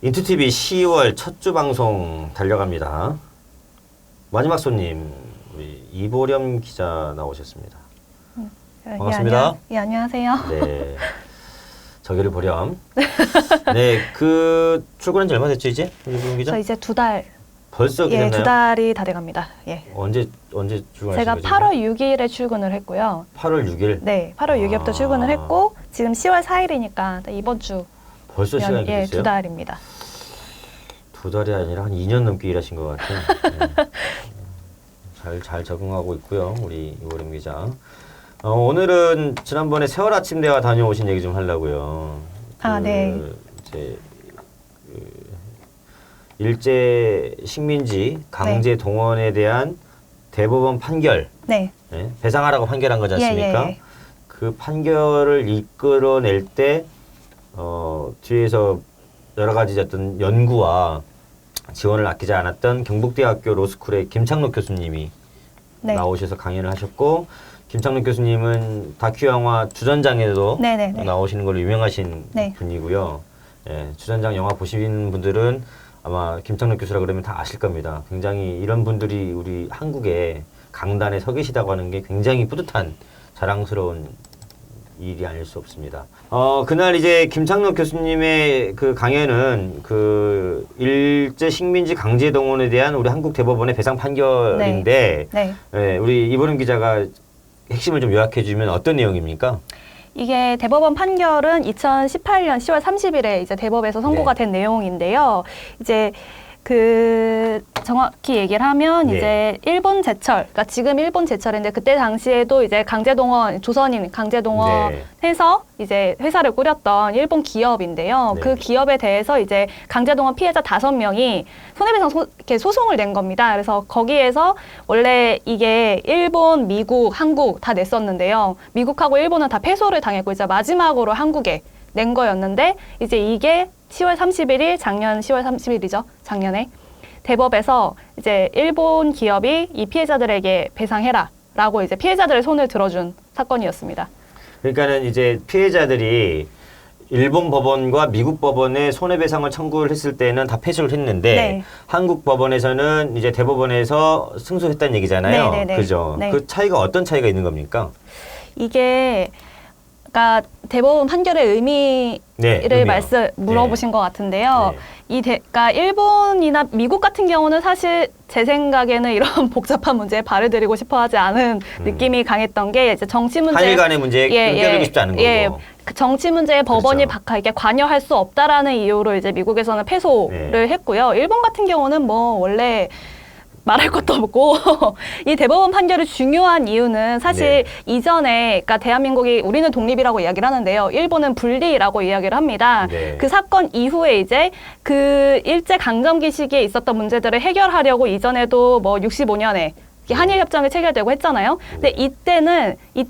인투TV 10월 첫 주 방송 달려갑니다. 마지막 손님 우리 이보렴 기자 나오셨습니다. 반갑습니다. 예, 안녕하세요. 네, 저기를 보렴. 네, 그 출근한 지 얼마 됐죠 이제? 이보렴 기자? 저 이제 2달. 벌써 예, 됐나요? 2달이 다 돼갑니다. 예. 언제 출근하신 제가 거죠? 8월 6일에 출근을 했고요. 8월 6일? 네, 8월 6일부터 출근을 했고 지금 10월 4일이니까 이번 주 벌써 시간이 예, 됐어요? 2달입니다. 2달이 아니라 한 2년 넘게 일하신 것 같아요. 네. 잘 적응하고 있고요, 우리 이보렴 기자. 오늘은 지난번에 세월 아침 대화 다녀오신 얘기 좀 하려고요. 네. 이제 일제 식민지 강제 동원에 대한 대법원 판결, 네. 네, 배상하라고 판결한 거지 않습니까? 예. 그 판결을 이끌어낼 때 뒤에서 여러 가지 어떤 연구와 지원을 아끼지 않았던 경북대학교 로스쿨의 김창록 교수님이 네. 나오셔서 강연을 하셨고, 김창록 교수님은 다큐 영화 주전장에도 네네네. 나오시는 걸로 유명하신 네. 분이고요. 예, 주전장 영화 보시는 분들은 아마 김창록 교수라 그러면 다 아실 겁니다. 굉장히 이런 분들이 우리 한국에 강단에 서 계시다고 하는 게 굉장히 뿌듯한 자랑스러운 일이 아닐 수 없습니다. 그날 이제 김창록 교수님의 그 강연은 그 일제 식민지 강제 동원에 대한 우리 한국 대법원의 배상 판결인데, 네. 예, 우리 이보름 기자가 핵심을 좀 요약해 주면 어떤 내용입니까? 이게 대법원 판결은 2018년 10월 30일에 이제 대법에서 선고가 네. 된 내용인데요. 이제 그 정확히 얘기를 하면 네. 이제 일본 제철, 그러니까 지금 일본 제철인데 그때 당시에도 이제 강제동원, 조선인 강제동원해서 이제 회사를 꾸렸던 일본 기업인데요. 네. 그 기업에 대해서 이제 강제동원 피해자 5명이 손해배상 이렇게 소송을 낸 겁니다. 그래서 거기에서 원래 이게 일본, 미국, 한국 다 냈었는데요. 미국하고 일본은 다 패소를 당했고 이제 마지막으로 한국에 낸 거였는데 이제 이게 10월 31일, 작년 10월 30일이죠. 작년에 대법에서 이제 일본 기업이 이 피해자들에게 배상해라라고 이제 피해자들의 손을 들어준 사건이었습니다. 그러니까는 이제 피해자들이 일본 법원과 미국 법원에 손해배상을 청구를 했을 때는 다 패소를 했는데, 네. 한국 법원에서는 이제 대법원에서 승소했다는 얘기잖아요. 네네네. 그죠? 네. 그 차이가 어떤 차이가 있는 겁니까? 이게 그러니까 대법원 판결의 의미를 물어보신 것 같은데요. 네. 그러니까 일본이나 미국 같은 경우는 사실 제 생각에는 이런 복잡한 문제에 발을 들이고 싶어하지 않은 느낌이 강했던 게 이제 정치 문제, 한일 간의 문제에 껴들고 싶지 않은 거고. 그 정치 문제에 법원이 그렇죠. 이렇게 관여할 수 없다라는 이유로 이제 미국에서는 패소를 했고요. 일본 같은 경우는 뭐 원래 말할 것도 없고 이 대법원 판결이 중요한 이유는 사실 이전에 그러니까 대한민국이 우리는 독립이라고 이야기를 하는데요. 일본은 분리라고 이야기를 합니다. 네. 그 사건 이후에 이제 그 일제 강점기 시기에 있었던 문제들을 해결하려고 이전에도 뭐 65년에 한일 협정이 체결되고 했잖아요. 근데 이때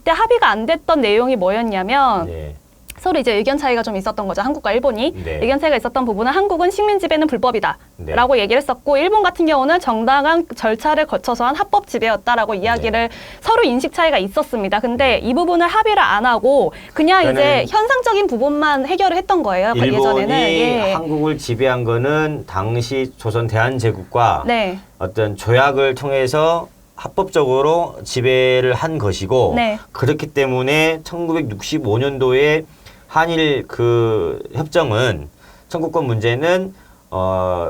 합의가 안 됐던 내용이 뭐였냐면 서로 이제 의견 차이가 좀 있었던 거죠. 한국과 일본이. 의견 차이가 있었던 부분은 한국은 식민 지배는 불법이다. 라고 얘기를 했었고, 일본 같은 경우는 정당한 절차를 거쳐서 한 합법 지배였다라고 이야기를 서로 인식 차이가 있었습니다. 근데 이 부분을 합의를 안 하고 그냥 이제 현상적인 부분만 해결을 했던 거예요. 예전에는. 일본이 한국을 지배한 거는 당시 조선 대한제국과 어떤 조약을 통해서 합법적으로 지배를 한 것이고, 그렇기 때문에 1965년도에 한일 그 협정은 청구권 문제는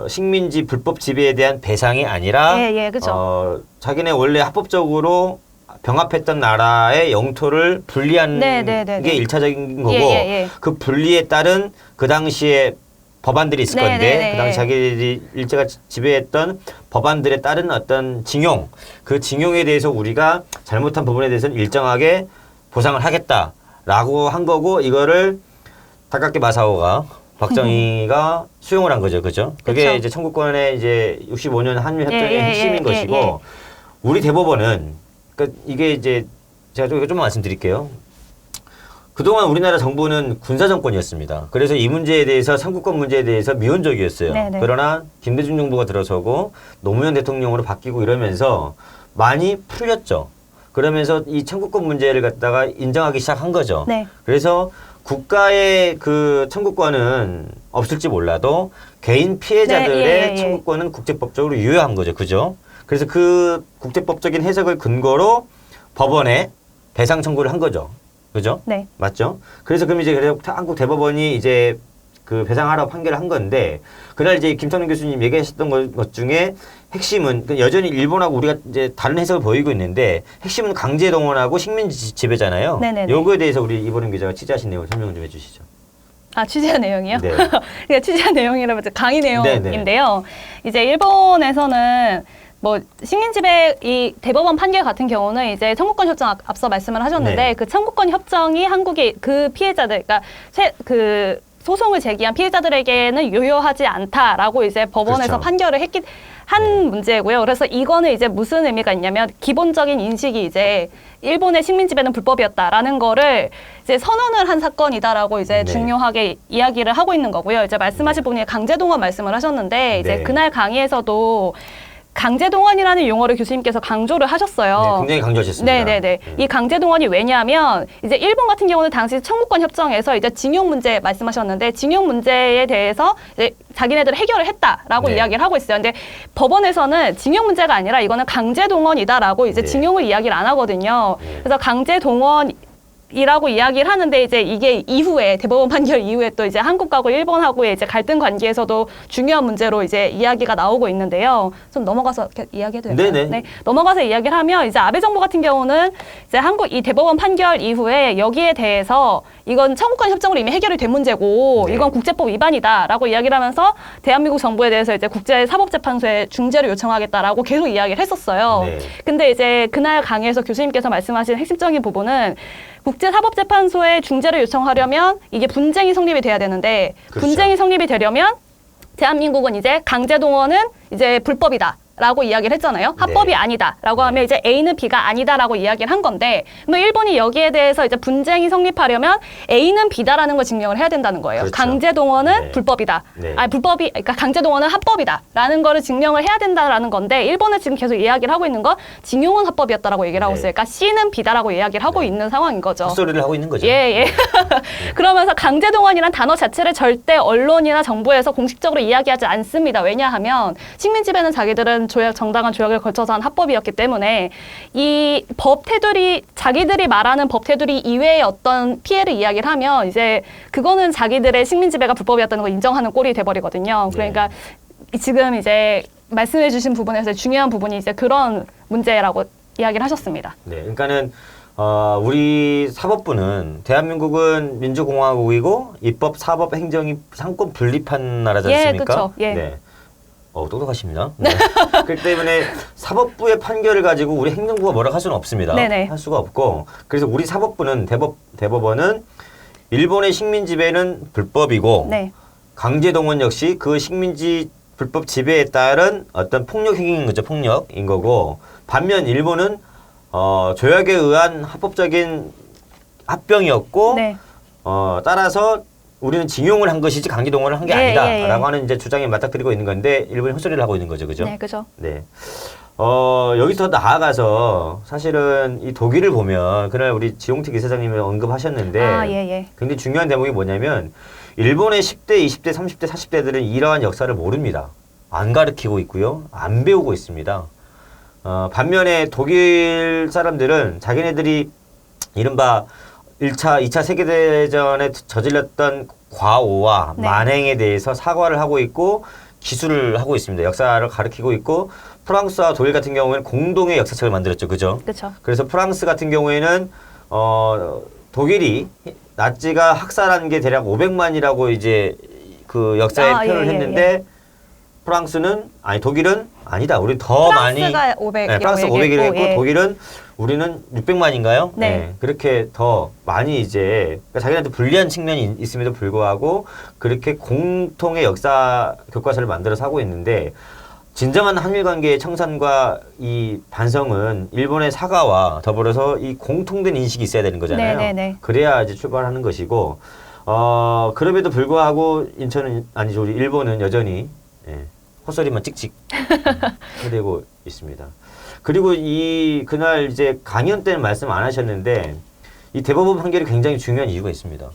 식민지 불법 지배에 대한 배상이 아니라 자기네 원래 합법적으로 병합했던 나라의 영토를 분리하는 게 일차적인 거고, 그 분리에 따른 그 당시에 법안들이 있을 건데 그 당시 자기들이 일제가 지배했던 법안들에 따른 어떤 징용, 그 징용에 대해서 우리가 잘못한 부분에 대해서는 일정하게 보상을 하겠다라고 한 거고, 이거를 타카키 마사오가 박정희가 수용을 한 거죠, 그죠? 그게 이제 청구권의 이제 65년 한일 협정의 핵심인 것이고, 우리 대법원은 그러니까 이게 이제 제가 좀 말씀드릴게요. 그동안 우리나라 정부는 군사 정권이었습니다. 그래서 이 문제에 대해서 청구권 문제에 대해서 미온적이었어요. 그러나 김대중 정부가 들어서고 노무현 대통령으로 바뀌고 이러면서 많이 풀렸죠. 그러면서 이 청구권 문제를 갖다가 인정하기 시작한 거죠. 그래서 국가의 그 청구권은 없을지 몰라도 개인 피해자들의 네, 예, 예. 청구권은 국제법적으로 유효한 거죠. 그죠? 그래서 그 국제법적인 해석을 근거로 법원에 배상 청구를 한 거죠. 그죠? 네. 맞죠? 그래서 그럼 이제 한국 대법원이 이제 그 배상하라고 판결을 한 건데 그날 이제 김성년 교수님 얘기하셨던 것 중에 핵심은 여전히 일본하고 우리가 이제 다른 해석을 보이고 있는데 핵심은 강제 동원하고 식민지 지배잖아요. 네네네. 요거에 대해서 우리 이보림 기자가 취재하신 내용을 설명 좀 해주시죠. 아, 취재한 내용이요? 네. 그러니까 취재한 내용이라면 이제 강의 네네. 내용인데요. 이제 일본에서는 뭐 식민지배 이 대법원 판결 같은 경우는 이제 청구권 협정 앞서 말씀을 하셨는데 네. 그 청구권 협정이 한국의 그 피해자들 그러니까 그 소송을 제기한 피해자들에게는 유효하지 않다라고 이제 법원에서 그렇죠. 판결을 한 문제고요. 그래서 이거는 이제 무슨 의미가 있냐면 기본적인 인식이 이제 일본의 식민지배는 불법이었다라는 거를 이제 선언을 한 사건이다라고 이제 네. 중요하게 이야기를 하고 있는 거고요. 이제 말씀하신 분이 강제동원 말씀을 하셨는데 이제 네. 그날 강의에서도 강제동원이라는 용어를 교수님께서 강조를 하셨어요. 네, 굉장히 강조하셨습니다. 네네네. 이 강제동원이 왜냐하면 이제 일본 같은 경우는 당시 청구권 협정에서 이제 징용 문제 말씀하셨는데 징용 문제에 대해서 이제 자기네들 해결을 했다라고 네. 이야기를 하고 있어요. 근데 법원에서는 징용 문제가 아니라 이거는 강제동원이다라고 이제 네. 징용을 이야기를 안 하거든요. 네. 그래서 강제동원 이라고 이야기를 하는데 이제 이게 이후에 대법원 판결 이후에 또 이제 한국하고 일본하고의 이제 갈등 관계에서도 중요한 문제로 이제 이야기가 나오고 있는데요. 좀 넘어가서 이렇게 이야기해도 될까요? 네네. 네. 넘어가서 이야기를 하면 이제 아베 정부 같은 경우는 이제 한국 이 대법원 판결 이후에 여기에 대해서 이건 청구권 협정으로 이미 해결이 된 문제고 네. 이건 국제법 위반이다라고 이야기를 하면서 대한민국 정부에 대해서 이제 국제사법재판소에 중재를 요청하겠다라고 계속 이야기를 했었어요. 네. 근데 이제 그날 강의에서 교수님께서 말씀하신 핵심적인 부분은 국제사법재판소에 중재를 요청하려면 이게 분쟁이 성립이 돼야 되는데 그렇죠. 분쟁이 성립이 되려면 대한민국은 이제 강제동원은 이제 불법이다. 라고 이야기를 했잖아요. 합법이 네. 아니다라고 하면 이제 A는 B가 아니다라고 이야기를 한 건데 그러면 일본이 여기에 대해서 이제 분쟁이 성립하려면 A는 B다라는 걸 증명을 해야 된다는 거예요. 그렇죠. 강제동원은 네. 불법이다. 네. 그러니까 강제동원은 합법이다라는 거를 증명을 해야 된다라는 건데 일본은 지금 계속 이야기를 하고 있는 건 징용은 합법이었다라고 얘기를 하고 네. 있어요. 그러니까 C는 B다라고 이야기를 하고 네. 있는 상황인 거죠. 헛소리를 하고 있는 거죠. 예, 예. 그러면서 강제동원이란 단어 자체를 절대 언론이나 정부에서 공식적으로 이야기하지 않습니다. 왜냐하면 식민지배는 자기들은 정당한 조약을 걸쳐서 한 합법이었기 때문에 이 법 테두리, 자기들이 말하는 법 테두리 이외의 어떤 피해를 이야기를 하면 이제 그거는 자기들의 식민지배가 불법이었다는 걸 인정하는 꼴이 돼버리거든요. 그러니까 지금 이제 말씀해 주신 부분에서 중요한 부분이 이제 그런 문제라고 이야기를 하셨습니다. 네, 그러니까는 우리 사법부는 대한민국은 민주공화국이고 입법, 사법, 행정이 상권 분립한 나라지 예, 않습니까? 그쵸. 예. 네. 똑똑하십니다. 네. 그렇기 때문에 사법부의 판결을 가지고 우리 행정부가 뭐라고 할 수는 없습니다. 네네. 할 수가 없고 그래서 우리 사법부는 대법원은 일본의 식민지배는 불법이고 네. 강제동원 역시 그 식민지 불법 지배에 따른 어떤 폭력 행위인 거죠. 폭력인 거고 반면 일본은 조약에 의한 합법적인 합병이었고 네. 따라서 우리는 징용을 한 것이지 강제동원을 한 게 예, 아니다라고 예, 예. 하는 이제 주장에 맞닥뜨리고 있는 건데 일본이 헛소리를 하고 있는 거죠, 그죠? 네, 그죠. 네. 여기서 나아가서 사실은 이 독일을 보면 그날 우리 지용택 이사장님이 언급하셨는데 아, 예, 예. 굉장히 중요한 대목이 뭐냐면 일본의 10대, 20대, 30대, 40대들은 이러한 역사를 모릅니다. 안 가르치고 있고요. 안 배우고 있습니다. 반면에 독일 사람들은 자기네들이 이른바 1차, 2차 세계대전에 저질렀던 과오와 네. 만행에 대해서 사과를 하고 있고 기술을 하고 있습니다. 역사를 가르치고 있고 프랑스와 독일 같은 경우에는 공동의 역사책을 만들었죠. 그죠? 그렇죠. 그래서 프랑스 같은 경우에는 독일이 나치가 학살한 게 대략 500만이라고 이제 그 역사에 표현을 예, 예, 했는데 독일은 아니다. 우리 더 많이 프랑스가 500, 네, 프랑스 500이라고 했고 예. 독일은 우리는 600만인가요? 네. 그렇게 더 많이 이제 그러니까 자기한테 불리한 측면이 있음에도 불구하고 그렇게 공통의 역사 교과서를 만들어서 하고 있는데 진정한 한일 관계의 청산과 이 반성은 일본의 사과와 더불어서 이 공통된 인식이 있어야 되는 거잖아요. 네네네. 그래야 이제 출발하는 것이고 그럼에도 불구하고 우리 일본은 여전히 헛소리만 찍찍 해대고 있습니다. 그리고 그날 이제 강연 때는 말씀 안 하셨는데 이 대법원 판결이 굉장히 중요한 이유가 있습니다.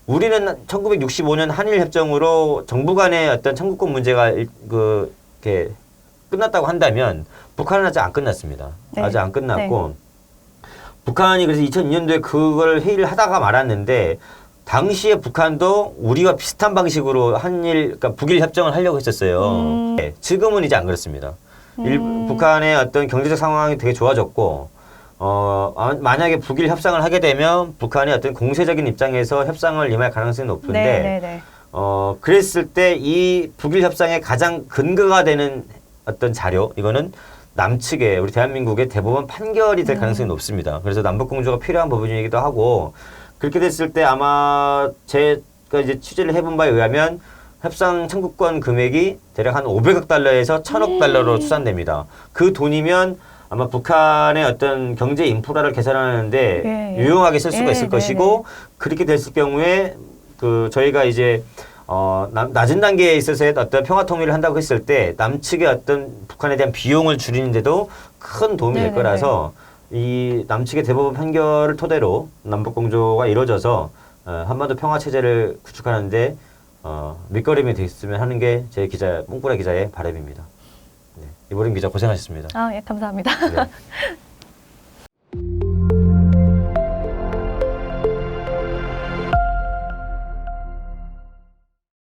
우리는 1965년 한일 협정으로 정부 간의 어떤 청구권 문제가 이렇게 끝났다고 한다면 북한은 아직 안 끝났습니다. 네. 아직 안 끝났고 북한이 그래서 2002년도에 그걸 회의를 하다가 말았는데 당시에 북한도 우리와 비슷한 방식으로 그러니까 북일 협정을 하려고 했었어요. 네, 지금은 이제 안 그렇습니다. 북한의 어떤 경제적 상황이 되게 좋아졌고, 만약에 북일 협상을 하게 되면 북한이 어떤 공세적인 입장에서 협상을 임할 가능성이 높은데, 그랬을 때 이 북일 협상의 가장 근거가 되는 어떤 자료, 이거는 남측의 우리 대한민국의 대법원 판결이 될 가능성이 높습니다. 그래서 남북공조가 필요한 부분이기도 하고, 그렇게 됐을 때 아마 제가 이제 취재를 해본 바에 의하면 협상 청구권 금액이 대략 한 500억 달러에서 1000억 달러로 추산됩니다. 그 돈이면 아마 북한의 어떤 경제 인프라를 개선하는데 유용하게 쓸 수가 있을 것이고 그렇게 됐을 경우에 저희가 이제 낮은 단계에 있어서의 어떤 평화 통일을 한다고 했을 때 남측의 어떤 북한에 대한 비용을 줄이는데도 큰 도움이 될 거라서 이 남측의 대법원 판결을 토대로 남북공조가 이루어져서 한반도 평화 체제를 구축하는데 밑거름이 됐으면 하는 게 제 몽꾸라 기자의 바람입니다. 네, 이보림 기자 고생하셨습니다. 예, 감사합니다. 네.